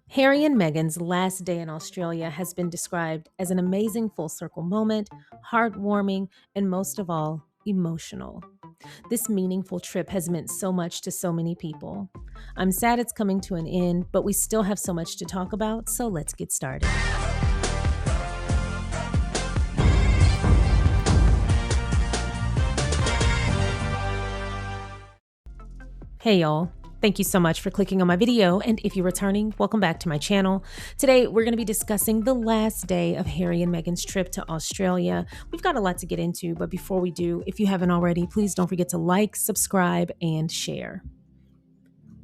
Harry and Meghan's last day in Australia has been described as an amazing full circle moment, heartwarming, and most of all, emotional. This meaningful trip has meant so much to so many people. I'm sad it's coming to an end, but we still have so much to talk about, so let's get started. Hey y'all. Thank you so much for clicking on my video, and if you're returning, welcome back to my channel. Today, we're going to be discussing the last day of Harry and Meghan's trip to Australia. We've got a lot to get into, but before we do, if you haven't already, please don't forget to like, subscribe, and share.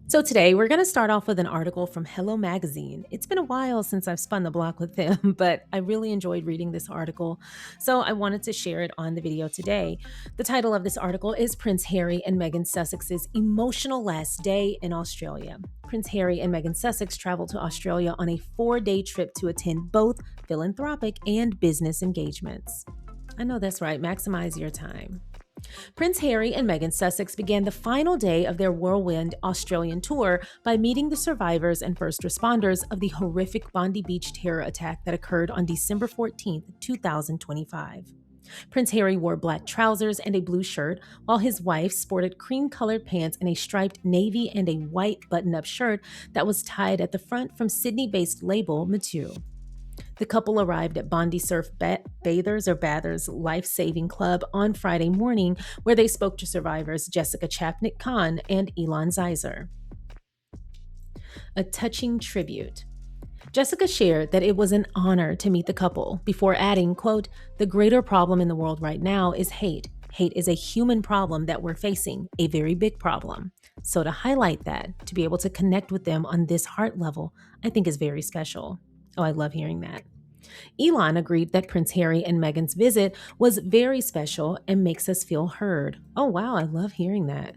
So today we're going to start off with an article from Hello Magazine. It's been a while since I've spun the block with them, but I really enjoyed reading this article, so I wanted to share it on the video today. The title of this article is Prince Harry and Meghan Sussex's Emotional Last Day in Australia. Prince Harry and Meghan Sussex traveled to Australia on a 4-day trip to attend both philanthropic and business engagements. I know that's right, maximize your time. Prince Harry and Meghan Sussex began the final day of their whirlwind Australian tour by meeting the survivors and first responders of the horrific Bondi Beach terror attack that occurred on December 14, 2025. Prince Harry wore black trousers and a blue shirt, while his wife sported cream-colored pants and a striped navy and a white button-up shirt that was tied at the front from Sydney-based label Mathieu. The couple arrived at Bondi Bathers Life-Saving Club on Friday morning, where they spoke to survivors Jessica Chapnick-Khan and Elon Zeiser. A touching tribute. Jessica shared that it was an honor to meet the couple before adding, quote, "The greater problem in the world right now is hate. Hate is a human problem that we're facing, a very big problem. So to highlight that, to be able to connect with them on this heart level, I think is very special." Oh, I love hearing that. Elon agreed that Prince Harry and Meghan's visit was very special and makes us feel heard. Oh, wow, I love hearing that.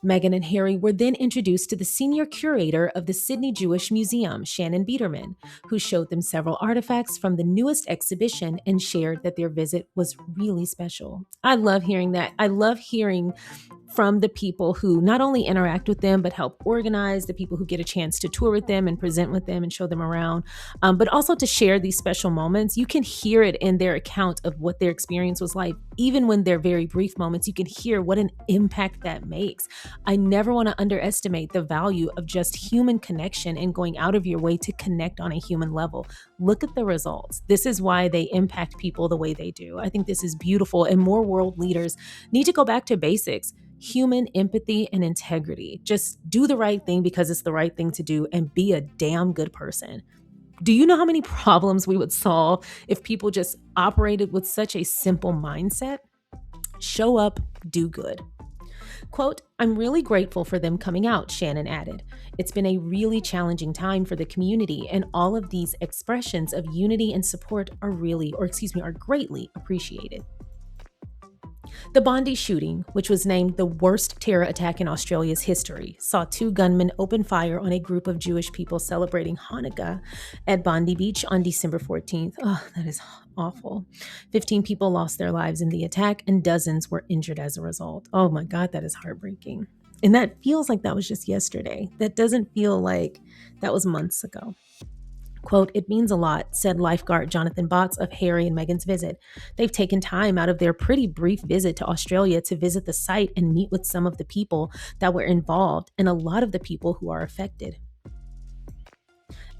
Meghan and Harry were then introduced to the senior curator of the Sydney Jewish Museum, Shannon Biederman, who showed them several artifacts from the newest exhibition and shared that their visit was really special. I love hearing that. I love hearing from the people who not only interact with them, but help organize, the people who get a chance to tour with them and present with them and show them around, but also to share these special moments. You can hear it in their account of what their experience was like. Even when they're very brief moments, you can hear what an impact that makes. I never want to underestimate the value of just human connection and going out of your way to connect on a human level. Look at the results. This is why they impact people the way they do. I think this is beautiful, and more world leaders need to go back to basics. Human empathy and integrity. Just do the right thing because it's the right thing to do and be a damn good person. Do you know how many problems we would solve if people just operated with such a simple mindset? Show up, do good. Quote, "I'm really grateful for them coming out," Shannon added. "It's been a really challenging time for the community, and all of these expressions of unity and support are greatly appreciated." The Bondi shooting, which was named the worst terror attack in Australia's history, saw 2 gunmen open fire on a group of Jewish people celebrating Hanukkah at Bondi Beach on December 14th. Oh, that is awful. 15 people lost their lives in the attack and dozens were injured as a result. Oh my God, that is heartbreaking. And that feels like that was just yesterday. That doesn't feel like that was months ago. Quote, "It means a lot," said lifeguard Jonathan Botts of Harry and Meghan's visit. "They've taken time out of their pretty brief visit to Australia to visit the site and meet with some of the people that were involved and a lot of the people who are affected."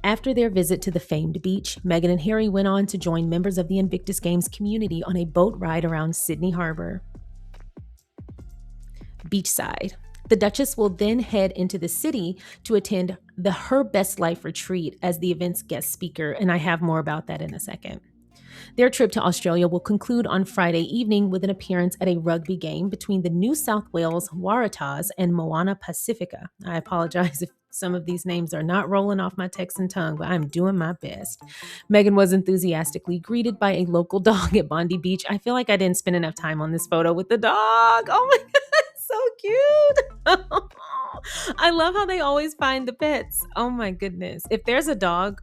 After their visit to the famed beach, Meghan and Harry went on to join members of the Invictus Games community on a boat ride around Sydney Harbour. Beachside. The Duchess will then head into the city to attend the Her Best Life retreat as the event's guest speaker, and I have more about that in a second. Their trip to Australia will conclude on Friday evening with an appearance at a rugby game between the New South Wales Waratahs and Moana Pacifica. I apologize if some of these names are not rolling off my Texan tongue, but I'm doing my best. Meghan was enthusiastically greeted by a local dog at Bondi Beach. I feel like I didn't spend enough time on this photo with the dog. Oh my God, so cute. I love how they always find the pets. Oh my goodness. If there's a dog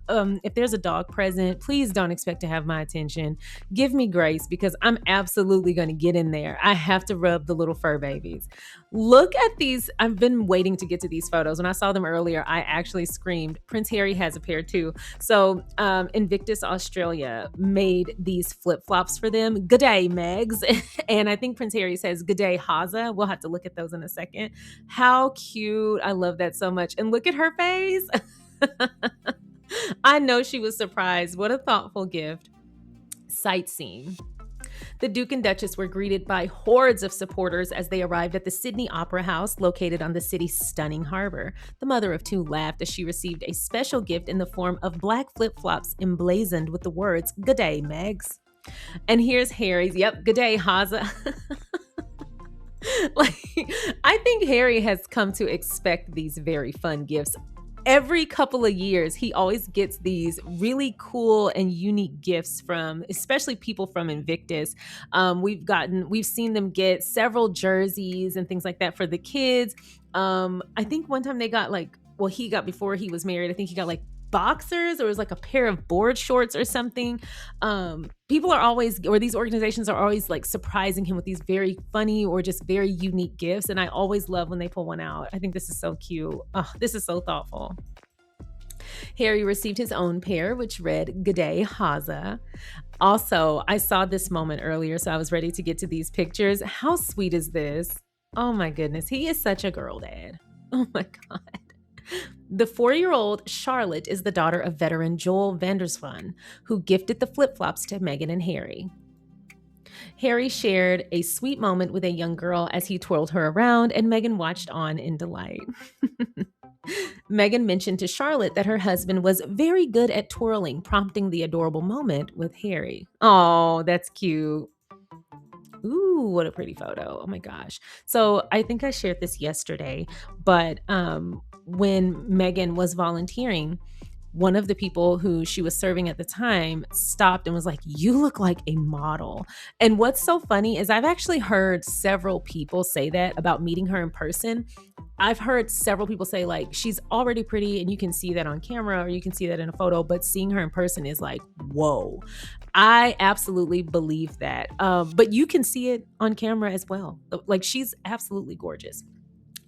present, please don't expect to have my attention. Give me grace because I'm absolutely going to get in there. I have to rub the little fur babies. Look at these. I've been waiting to get to these photos. When I saw them earlier, I actually screamed. Prince Harry has a pair too. So, Invictus Australia made these flip flops for them. Good day, Megs. And I think Prince Harry says, good day, Haza. We'll have to look at those in a second. How cute. I love that so much. And look at her face. I know she was surprised. What a thoughtful gift. Sightseeing. The Duke and Duchess were greeted by hordes of supporters as they arrived at the Sydney Opera House located on the city's stunning harbor. The mother of two laughed as she received a special gift in the form of black flip-flops emblazoned with the words, "Good day, Megs." And here's Harry's, yep, good day, Haza. Like, I think Harry has come to expect these very fun gifts. Every couple of years, he always gets these really cool and unique gifts from, especially people from Invictus. We've seen them get several jerseys and things like that for the kids. I think one time they got he got before he was married. I think he got like boxers, or it was like a pair of board shorts or something. These organizations are always like surprising him with these very funny or just very unique gifts. And I always love when they pull one out. I think this is so cute. Oh, this is so thoughtful. Harry received his own pair, which read, "G'day, Haza." Also, I saw this moment earlier, so I was ready to get to these pictures. How sweet is this? Oh my goodness. He is such a girl dad. Oh my God. The 4-year-old Charlotte is the daughter of veteran Joel Vandersvan, who gifted the flip-flops to Meghan and Harry. Harry shared a sweet moment with a young girl as he twirled her around, and Meghan watched on in delight. Meghan mentioned to Charlotte that her husband was very good at twirling, prompting the adorable moment with Harry. Oh, that's cute. Ooh, what a pretty photo. Oh my gosh. So I think I shared this yesterday, but when Meghan was volunteering, one of the people who she was serving at the time stopped and was like, "You look like a model." And what's so funny is I've actually heard several people say that about meeting her in person. I've heard several people say like, she's already pretty and you can see that on camera or you can see that in a photo, but seeing her in person is like, whoa. I absolutely believe that. But you can see it on camera as well. Like, she's absolutely gorgeous.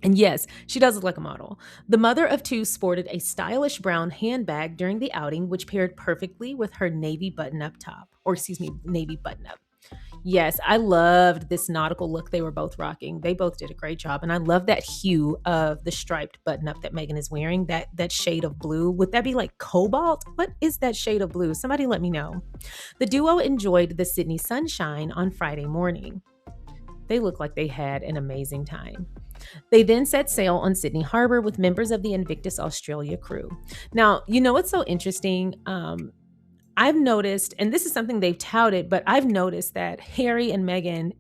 And yes, she does look like a model. The mother of two sported a stylish brown handbag during the outing, which paired perfectly with her navy button-up top. Navy button-up. Yes, I loved this nautical look they were both rocking. They both did a great job. And I love that hue of the striped button-up that Meghan is wearing, that shade of blue. Would that be like cobalt? What is that shade of blue? Somebody let me know. The duo enjoyed the Sydney sunshine on Friday morning. They look like they had an amazing time. They then set sail on Sydney Harbour with members of the Invictus Australia crew. Now, you know what's so interesting? I've noticed, and this is something they've touted, but I've noticed that Harry and Meghan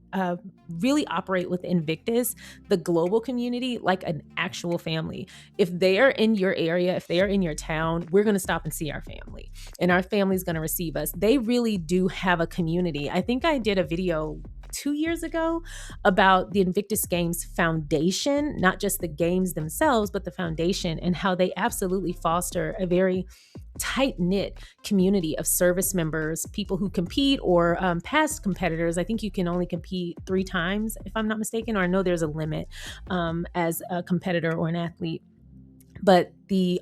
really operate with Invictus, the global community, like an actual family. If they are in your area, if they are in your town, we're going to stop and see our family, and our family's going to receive us. They really do have a community. I think I did a video 2 years ago about the Invictus Games Foundation, not just the games themselves, but the foundation, and how they absolutely foster a very tight-knit community of service members, people who compete, or past competitors. I think you can only compete 3 times, if I'm not mistaken, or I know there's a limit as a competitor or an athlete. But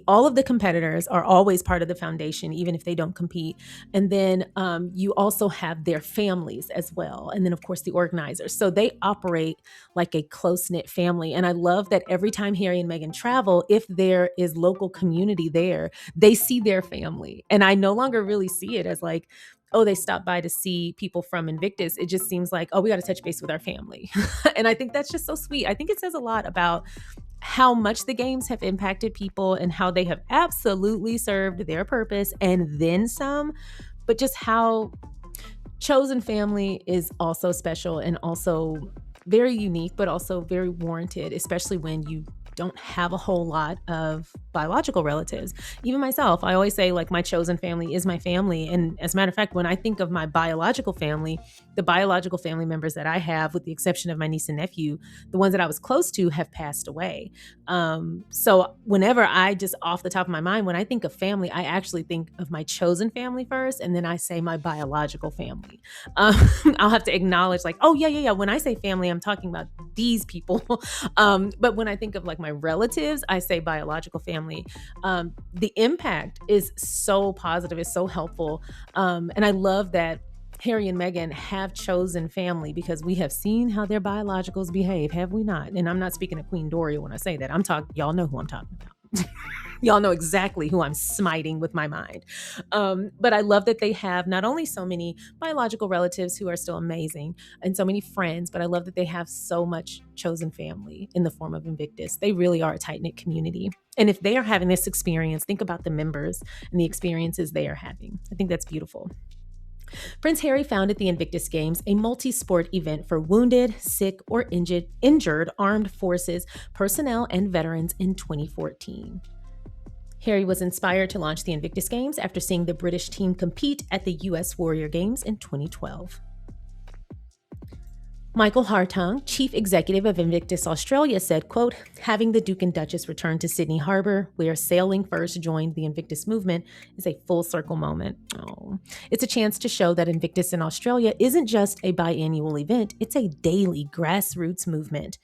all of the competitors are always part of the foundation, even if they don't compete. And then you also have their families as well. And then, of course, the organizers. So they operate like a close-knit family. And I love that every time Harry and Meghan travel, if there is local community there, they see their family. And I no longer really see it as like, oh, they stopped by to see people from Invictus. It just seems like, oh, we got to touch base with our family. And I think that's just so sweet. I think it says a lot about how much the games have impacted people and how they have absolutely served their purpose and then some, but just how chosen family is also special and also very unique, but also very warranted, especially when you don't have a whole lot of biological relatives. Even myself, I always say like my chosen family is my family. And as a matter of fact, when I think of my biological family, the biological family members that I have, with the exception of my niece and nephew, the ones that I was close to have passed away. So whenever I just off the top of my mind, when I think of family, I actually think of my chosen family first, and then I say my biological family. Um, I'll have to acknowledge like, oh yeah. When I say family, I'm talking about these people. But when I think of like my relatives, I say biological family. The impact is so positive, it's so helpful. And I love that Harry and Meghan have chosen family, because we have seen how their biologicals behave, have we not? And I'm not speaking of Queen Doria when I say that. I'm talking, y'all know who I'm talking about. Y'all know exactly who I'm smiting with my mind. But I love that they have not only so many biological relatives who are still amazing and so many friends, but I love that they have so much chosen family in the form of Invictus. They really are a tight-knit community. And if they are having this experience, think about the members and the experiences they are having. I think that's beautiful. Prince Harry founded the Invictus Games, a multi-sport event for wounded, sick, or injured armed forces personnel and veterans, in 2014. Harry was inspired to launch the Invictus Games after seeing the British team compete at the US Warrior Games in 2012. Michael Hartung, chief executive of Invictus Australia, said, quote, "Having the Duke and Duchess return to Sydney Harbour, where sailing first joined the Invictus movement, is a full circle moment. Oh. It's a chance to show that Invictus in Australia isn't just a biannual event, it's a daily grassroots movement.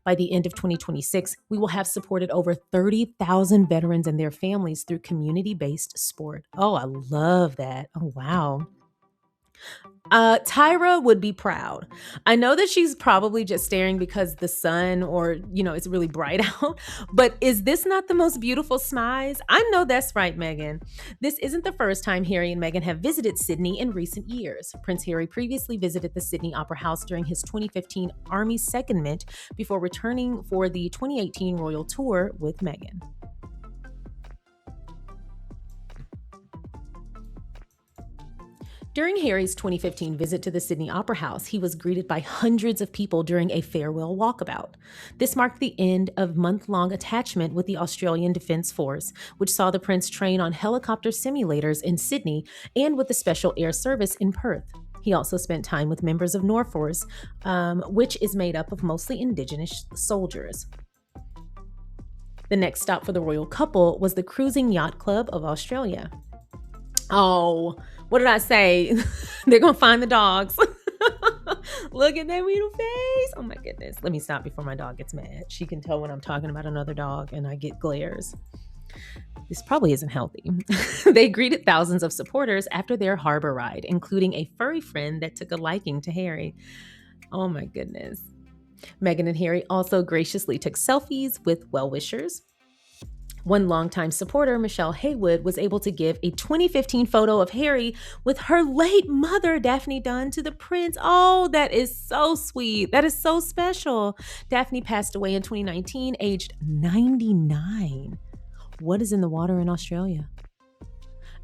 By the end of 2026, we will have supported over 30,000 veterans and their families through community-based sport." Oh, I love that. Oh, wow. Tyra would be proud. I know that she's probably just staring because the sun, or, it's really bright out, but is this not the most beautiful smize? I know that's right, Meghan. This isn't the first time Harry and Meghan have visited Sydney in recent years. Prince Harry previously visited the Sydney Opera House during his 2015 Army secondment before returning for the 2018 royal tour with Meghan. During Harry's 2015 visit to the Sydney Opera House, he was greeted by hundreds of people during a farewell walkabout. This marked the end of month-long attachment with the Australian Defence Force, which saw the Prince train on helicopter simulators in Sydney and with the Special Air Service in Perth. He also spent time with members of Norforce, which is made up of mostly Indigenous soldiers. The next stop for the royal couple was the Cruising Yacht Club of Australia. Oh, what did I say? They're going to find the dogs. Look at that little face. Oh my goodness. Let me stop before my dog gets mad. She can tell when I'm talking about another dog and I get glares. This probably isn't healthy. They greeted thousands of supporters after their harbor ride, including a furry friend that took a liking to Harry. Oh my goodness. Meghan and Harry also graciously took selfies with well-wishers. One longtime supporter, Michelle Haywood, was able to give a 2015 photo of Harry with her late mother, Daphne Dunn, to the prince. Oh, that is so sweet. That is so special. Daphne passed away in 2019, aged 99. What is in the water in Australia?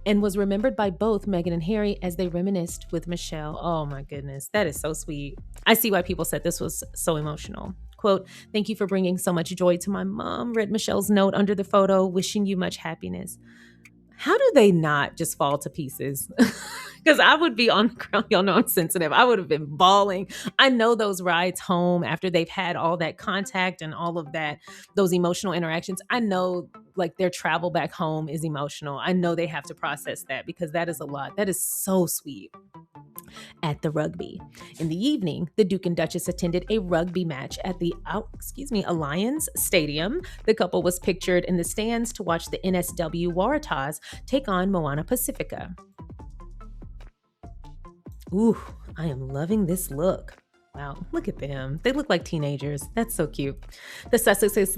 And was remembered by both Meghan and Harry as they reminisced with Michelle. Oh my goodness, that is so sweet. I see why people said this was so emotional. Quote, "Thank you for bringing so much joy to my mom," read Michelle's note under the photo, "wishing you much happiness." How do they not just fall to pieces? Because I would be on the ground. Y'all know I'm sensitive. I would have been bawling. I know those rides home after they've had all that contact and all of that, those emotional interactions. I know like their travel back home is emotional. I know they have to process that because that is a lot. That is so sweet. At the rugby. In the evening, the Duke and Duchess attended a rugby match at the Alliance Stadium. The couple was pictured in the stands to watch the NSW Waratahs take on Moana Pacifica. Ooh, I am loving this look. Wow, look at them. They look like teenagers. That's so cute. The Sussexes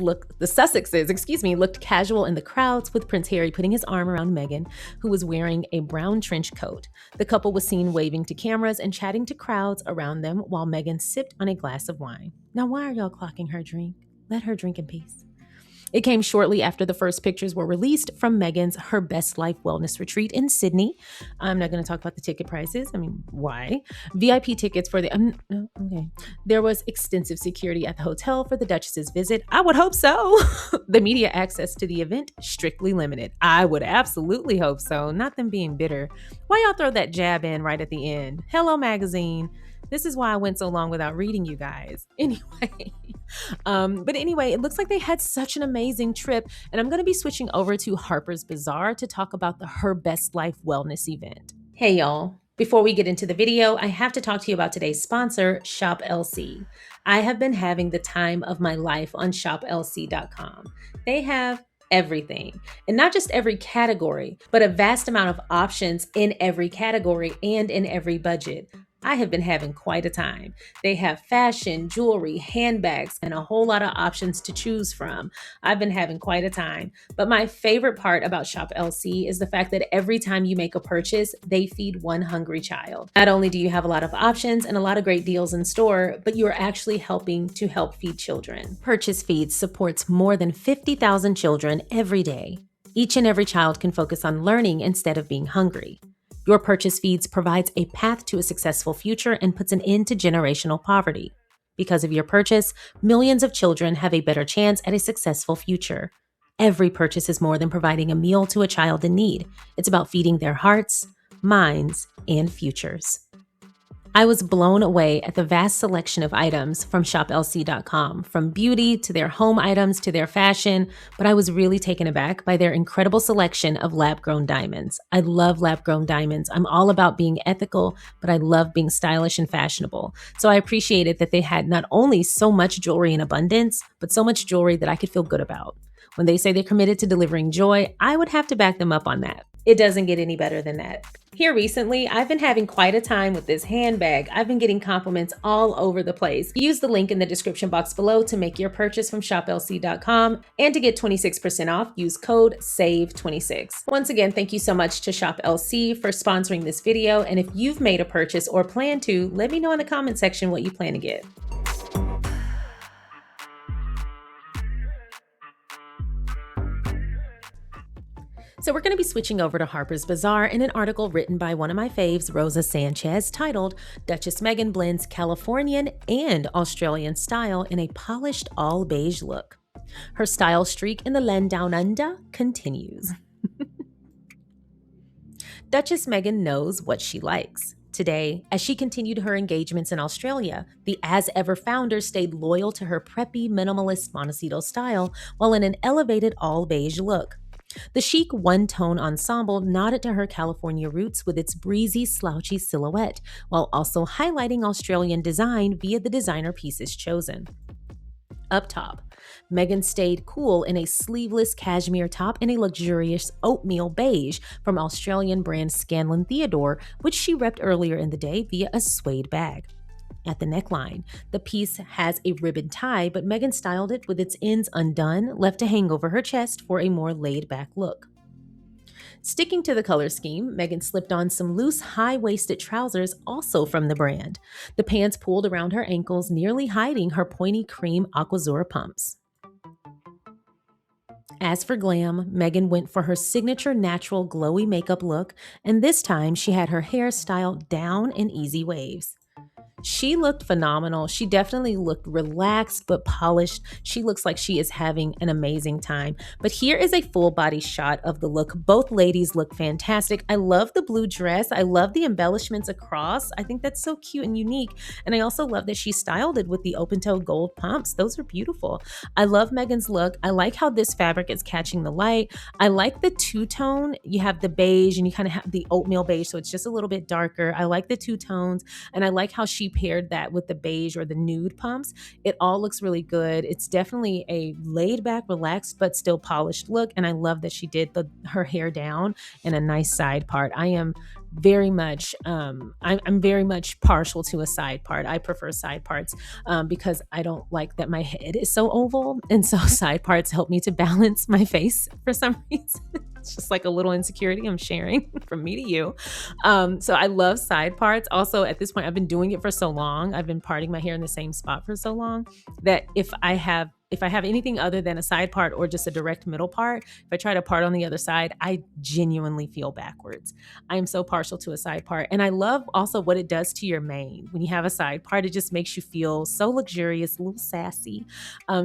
looked casual in the crowds, with Prince Harry putting his arm around Meghan, who was wearing a brown trench coat. The couple was seen waving to cameras and chatting to crowds around them while Meghan sipped on a glass of wine. Now, why are y'all clocking her drink? Let her drink in peace. It came shortly after the first pictures were released from Meghan's Her Best Life Wellness Retreat in Sydney. I'm not going to talk about the ticket prices. I mean, why? VIP tickets for the... okay. There was extensive security at the hotel for the Duchess's visit. I would hope so. The media access to the event, strictly limited. I would absolutely hope so. Not them being bitter. Why y'all throw that jab in right at the end? Hello, magazine. This is why I went so long without reading you guys. Anyway, it looks like they had such an amazing trip, and I'm going to be switching over to Harper's Bazaar to talk about the Her Best Life Wellness event. Hey, y'all. Before we get into the video, I have to talk to you about today's sponsor, Shop LC. I have been having the time of my life on shoplc.com. They have everything, and not just every category, but a vast amount of options in every category and in every budget. I have been having quite a time. They have fashion, jewelry, handbags, and a whole lot of options to choose from. I've been having quite a time. But my favorite part about Shop LC is the fact that every time you make a purchase, they feed one hungry child. Not only do you have a lot of options and a lot of great deals in store, but you are actually helping to help feed children. Purchase Feeds supports more than 50,000 children every day. Each and every child can focus on learning instead of being hungry. Your Purchase Feeds provides a path to a successful future and puts an end to generational poverty. Because of your purchase, millions of children have a better chance at a successful future. Every purchase is more than providing a meal to a child in need. It's about feeding their hearts, minds, and futures. I was blown away at the vast selection of items from shoplc.com, from beauty to their home items to their fashion, but I was really taken aback by their incredible selection of lab-grown diamonds. I love lab-grown diamonds. I'm all about being ethical, but I love being stylish and fashionable. So I appreciated that they had not only so much jewelry in abundance, but so much jewelry that I could feel good about. When they say they're committed to delivering joy, I would have to back them up on that. It doesn't get any better than that. Here recently, I've been having quite a time with this handbag. I've been getting compliments all over the place. Use the link in the description box below to make your purchase from shoplc.com, and to get 26% off, use code SAVE26. Once again, thank you so much to Shop LC for sponsoring this video, and if you've made a purchase or plan to, let me know in the comment section what you plan to get. So we're going to be switching over to Harper's Bazaar in an article written by one of my faves, Rosa Sanchez, titled Duchess Meghan Blends Californian and Australian Style in a Polished All Beige Look. Her style streak in the land down under continues. Duchess Meghan knows what she likes. Today, as she continued her engagements in Australia, the As Ever founder stayed loyal to her preppy, minimalist Montecito style while in an elevated all beige look. The chic one-tone ensemble nodded to her California roots with its breezy, slouchy silhouette, while also highlighting Australian design via the designer pieces chosen. Up top, Meghan stayed cool in a sleeveless cashmere top and a luxurious oatmeal beige from Australian brand Scanlan Theodore, which she repped earlier in the day via a suede bag. At the neckline, the piece has a ribbon tie, but Meghan styled it with its ends undone, left to hang over her chest for a more laid-back look. Sticking to the color scheme, Meghan slipped on some loose, high-waisted trousers, also from the brand. The pants pulled around her ankles, nearly hiding her pointy cream aquazura pumps. As for glam, Meghan went for her signature natural glowy makeup look, and this time she had her hair styled down in easy waves. She looked phenomenal. She definitely looked relaxed but polished. She looks like she is having an amazing time. But here is a full body shot of the look. Both ladies look fantastic. I love the blue dress. I love the embellishments across. I think that's so cute and unique. And I also love that she styled it with the open-toe gold pumps. Those are beautiful. I love Meghan's look. I like how this fabric is catching the light. I like the two-tone. You have the beige and you kind of have the oatmeal beige, so it's just a little bit darker. I like the two tones, and I like how she paired that with the beige or the nude pumps. It all looks really good. It's definitely a laid back, relaxed, but still polished look. And I love that she did her hair down in a nice side part. I am very much, I'm very much partial to a side part. I prefer side parts because I don't like that my head is so oval. And so side parts help me to balance my face for some reason. It's just like a little insecurity I'm sharing from me to you. So I love side parts. Also, at this point, I've been doing it for so long. I've been parting my hair in the same spot for so long that if I have if I have anything other than a side part or just a direct middle part, if I try to part on the other side, I genuinely feel backwards. I am so partial to a side part. And I love also what it does to your mane. When you have a side part, it just makes you feel so luxurious, a little sassy.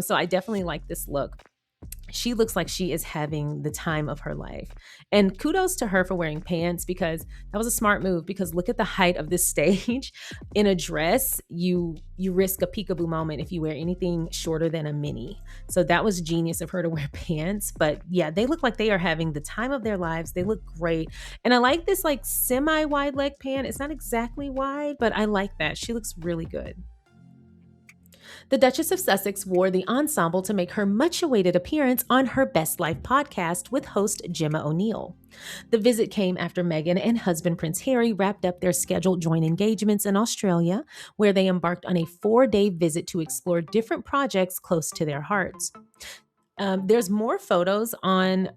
So I definitely like this look. She looks like she is having the time of her life. And kudos to her for wearing pants, because that was a smart move, because look at the height of this stage. In a dress, you risk a peekaboo moment if you wear anything shorter than a mini. So that was genius of her to wear pants. But yeah, they look like they are having the time of their lives. They look great. And I like this like semi wide leg pant. It's not exactly wide, but I like that. She looks really good. The Duchess of Sussex wore the ensemble to make her much awaited appearance on her Best Life podcast with host Gemma O'Neill. The visit came after Meghan and husband Prince Harry wrapped up their scheduled joint engagements in Australia, where they embarked on a 4-day visit to explore different projects close to their hearts. There's more photos on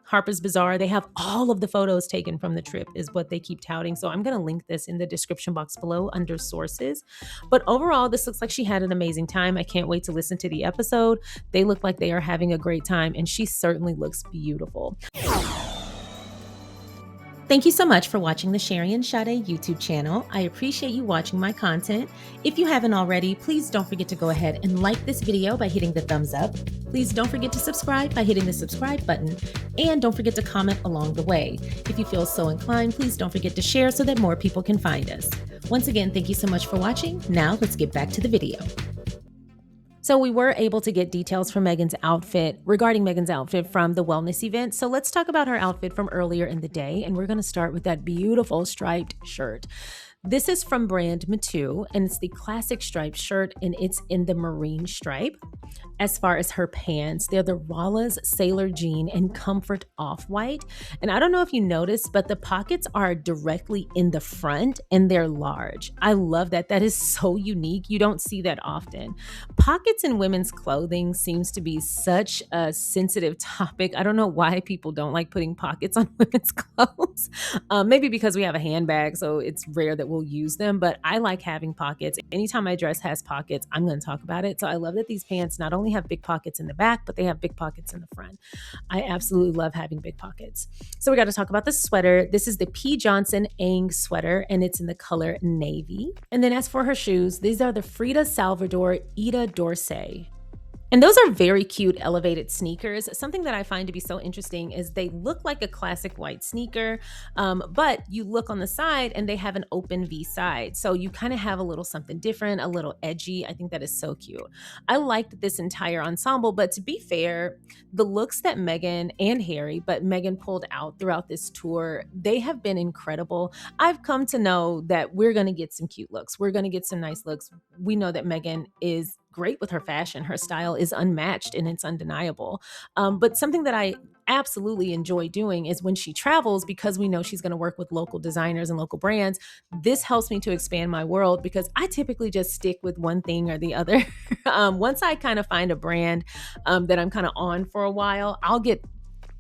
Harper's Bazaar. They have all of the photos taken from the trip, is what they keep touting. So I'm going to link this in the description box below under sources. But overall, this looks like she had an amazing time. I can't wait to listen to the episode. They look like they are having a great time, and she certainly looks beautiful. Thank you so much for watching the Sharion Sade YouTube channel. I appreciate you watching my content. If you haven't already, please don't forget to go ahead and like this video by hitting the thumbs up. Please don't forget to subscribe by hitting the subscribe button. And don't forget to comment along the way. If you feel so inclined, please don't forget to share so that more people can find us. Once again, thank you so much for watching. Now let's get back to the video. So we were able to get details from Meghan's outfit from the wellness event. So let's talk about her outfit from earlier in the day. And we're going to start with that beautiful striped shirt. This is from brand Matu, and it's the classic striped shirt, and it's in the marine stripe. As far as her pants, they're the Rolla's Sailor Jean and Comfort Off-White. And I don't know if you noticed, but the pockets are directly in the front and they're large. I love that. That is so unique. You don't see that often. Pockets in women's clothing seems to be such a sensitive topic. I don't know why people don't like putting pockets on women's clothes. Maybe because we have a handbag, so it's rare that we'll use them, but I like having pockets. Anytime my dress has pockets, I'm going to talk about it. So I love that these pants not only have big pockets in the back, but they have big pockets in the front. I absolutely love having big pockets. So we got to talk about the sweater. This is the P. Johnson Ang sweater, and it's in the color navy. And then as for her shoes, these are the Frida Salvador Ida Dorsey. And those are very cute elevated sneakers. Something that I find to be so interesting is they look like a classic white sneaker, but you look on the side and they have an open V side. So you kind of have a little something different, a little edgy. I think that is so cute. I liked this entire ensemble, but to be fair, the looks that Meghan and Harry, but Meghan pulled out throughout this tour, they have been incredible. I've come to know that we're going to get some cute looks. We're going to get some nice looks. We know that Meghan is great with her fashion. Her style is unmatched and it's undeniable. But something that I absolutely enjoy doing is when she travels, because we know she's going to work with local designers and local brands, this helps me to expand my world, because I typically just stick with one thing or the other. Once I kind of find a brand that I'm kind of on for a while, I'll get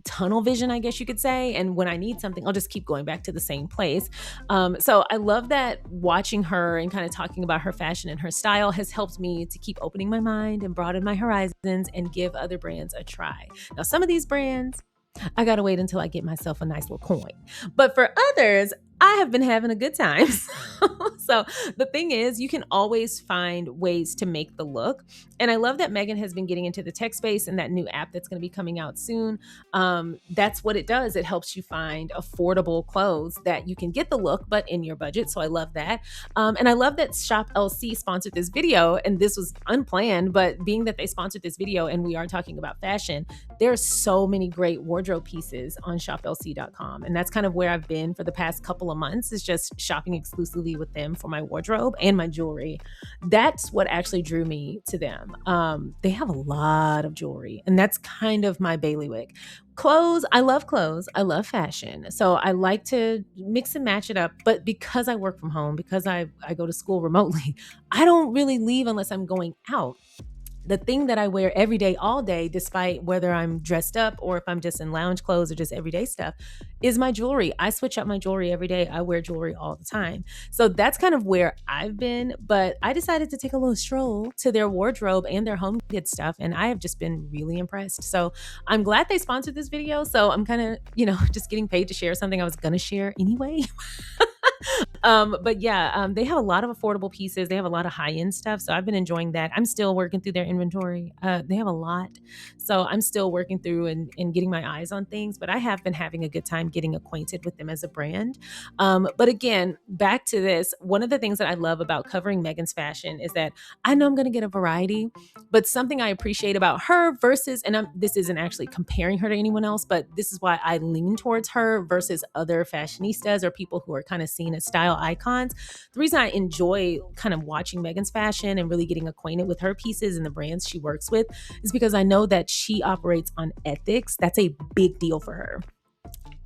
tunnel vision, I guess you could say. And when I need something, I'll just keep going back to the same place. So I love that watching her and kind of talking about her fashion and her style has helped me to keep opening my mind and broaden my horizons and give other brands a try. Now, some of these brands, I got to wait until I get myself a nice little coin. But for others, I have been having a good time. So the thing is, you can always find ways to make the look. And I love that Meghan has been getting into the tech space and that new app that's going to be coming out soon. That's what it does. It helps you find affordable clothes that you can get the look, but in your budget. So I love that. And I love that Shop LC sponsored this video. And this was unplanned, but being that they sponsored this video and we are talking about fashion, there are so many great wardrobe pieces on shoplc.com. And that's kind of where I've been for the past couple of months, is just shopping exclusively with them for my wardrobe and my jewelry. That's what actually drew me to them. They have a lot of jewelry, and that's kind of my bailiwick. Clothes, I love fashion. So I like to mix and match it up. But because I work from home, because I go to school remotely, I don't really leave unless I'm going out. the thing that I wear every day, all day, despite whether I'm dressed up or if I'm just in lounge clothes or just everyday stuff, is my jewelry. I switch up my jewelry every day. I wear jewelry all the time. So that's kind of where I've been. But I decided to take a little stroll to their wardrobe and their home goods stuff. And I have just been really impressed. So I'm glad they sponsored this video. So I'm kind of, just getting paid to share something I was going to share anyway. But yeah, they have a lot of affordable pieces. They have a lot of high-end stuff. So I've been enjoying that. I'm still working through their inventory. They have a lot. So I'm still working through and getting my eyes on things, but I have been having a good time getting acquainted with them as a brand. But again, back to this, one of the things that I love about covering Meghan's fashion is that I know I'm going to get a variety, but something I appreciate about her versus, and this isn't actually comparing her to anyone else, but this is why I lean towards her versus other fashionistas or people who are kind of seen as style icons. The reason I enjoy kind of watching Meghan's fashion and really getting acquainted with her pieces and the brands she works with is because I know that she operates on ethics. That's a big deal for her.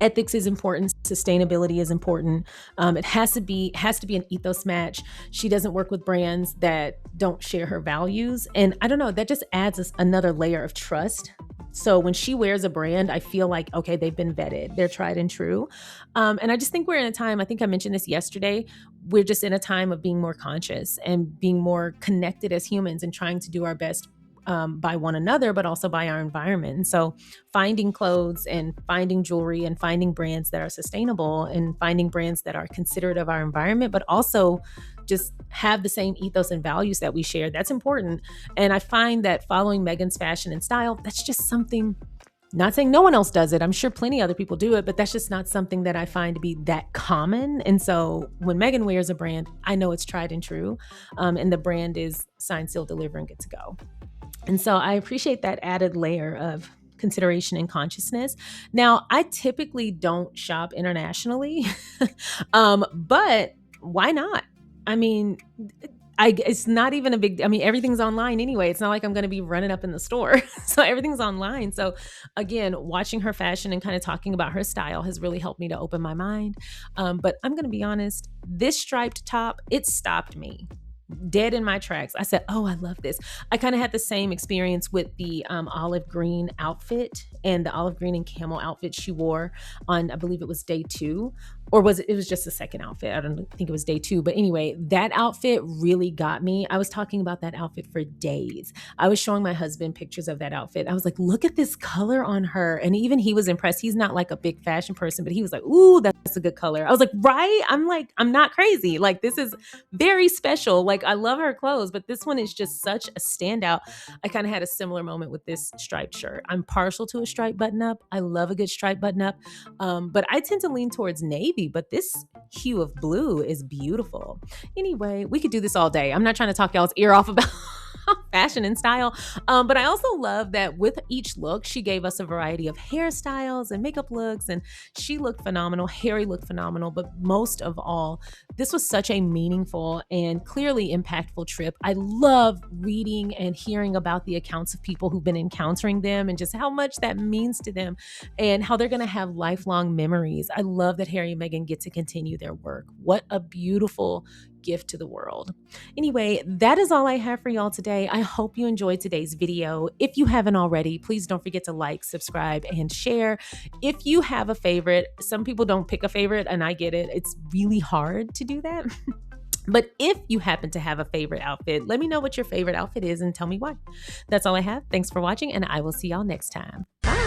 Ethics is important. Sustainability is important. It has to be an ethos match. She doesn't work with brands that don't share her values. And I don't know, that just adds another layer of trust. So when she wears a brand, I feel like, okay, they've been vetted. They're tried and true. And I just think we're in a time, I think I mentioned this yesterday, we're just in a time of being more conscious and being more connected as humans and trying to do our best by one another, but also by our environment. And so finding clothes and finding jewelry and finding brands that are sustainable and finding brands that are considerate of our environment, but also just have the same ethos and values that we share, that's important. And I find that following Meghan's fashion and style, that's just something, not saying no one else does it. I'm sure plenty other people do it, but that's just not something that I find to be that common. And so when Meghan wears a brand, I know it's tried and true. And the brand is signed, sealed, delivered, and good to go. And so I appreciate that added layer of consideration and consciousness. Now, I typically don't shop internationally, but why not? I mean, it's not even a big, everything's online anyway. It's not like I'm going to be running up in the store. So everything's online. So again, watching her fashion and kind of talking about her style has really helped me to open my mind. But I'm going to be honest, this striped top, it stopped me dead in my tracks. I said, oh, I love this. I kind of had the same experience with the olive green outfit and the olive green and camel outfit she wore on, I believe it was day 2. Or was it was just the second outfit. I don't think it was day 2. But anyway, that outfit really got me. I was talking about that outfit for days. I was showing my husband pictures of that outfit. I was like, look at this color on her. And even he was impressed. He's not like a big fashion person, but he was like, ooh, that's a good color. I was like, right? I'm not crazy. Like, this is very special. Like, I love her clothes, but this one is just such a standout. I kind of had a similar moment with this striped shirt. I'm partial to a striped button up. I love a good striped button up. But I tend to lean towards navy. But this hue of blue is beautiful. Anyway, we could do this all day. I'm not trying to talk y'all's ear off about fashion and style. But I also love that with each look, she gave us a variety of hairstyles and makeup looks, and she looked phenomenal. Harry looked phenomenal. But most of all, this was such a meaningful and clearly impactful trip. I love reading and hearing about the accounts of people who've been encountering them and just how much that means to them and how they're going to have lifelong memories. I love that Harry and Meghan get to continue their work. What a beautiful gift to the world. Anyway, that is all I have for y'all today. I hope you enjoyed today's video. If you haven't already, please don't forget to like, subscribe, and share. If you have a favorite, some people don't pick a favorite, and I get it. It's really hard to do that. But if you happen to have a favorite outfit, let me know what your favorite outfit is and tell me why. That's all I have. Thanks for watching, and I will see y'all next time. Bye.